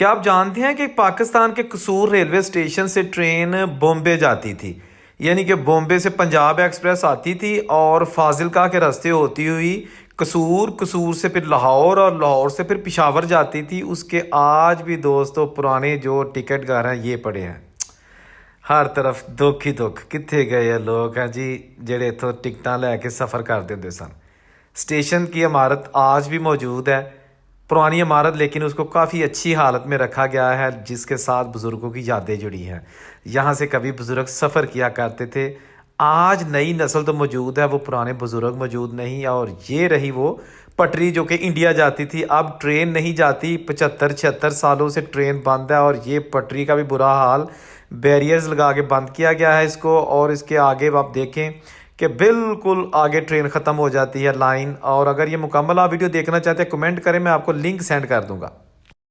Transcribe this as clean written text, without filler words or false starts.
क्या आप जानते हैं कि पाकिस्तान के कसूर रेलवे स्टेशन से ट्रेन बॉम्बे जाती थी। यानी कि बॉम्बे से पंजाब एक्सप्रेस आती थी और फाजिलका के रास्ते होती हुई कसूर, कसूर से फिर लाहौर और लाहौर से फिर पेशावर जाती थी। उसके आज भी दोस्तों पुराने जो टिकट घर हैं ये पड़े हैं। हर तरफ दुख ही दुख, कितने गए लोग हैं जी जेड़े इतों टिकटां लैके सफ़र करते होंदे सन। स्टेशन की इमारत आज भी मौजूद है, पुरानी इमारत, लेकिन उसको काफ़ी अच्छी हालत में रखा गया है, जिसके साथ बुज़ुर्गों की यादें जुड़ी हैं। यहाँ से कभी बुज़ुर्ग सफ़र किया करते थे। आज नई नस्ल तो मौजूद है, वो पुराने बुज़ुर्ग मौजूद नहीं। और ये रही वो पटरी जो कि इंडिया जाती थी। अब ट्रेन नहीं जाती, 75-76 सालों से ट्रेन बंद है। और ये पटरी का भी बुरा हाल, बैरियर्स लगा के बंद किया गया है इसको। और इसके आगे आप देखें कि बिल्कुल आगे ट्रेन ख़त्म हो जाती है लाइन। और अगर ये मुकम्मल आप वीडियो देखना चाहते हैं कमेंट करें, मैं आपको लिंक सेंड कर दूंगा।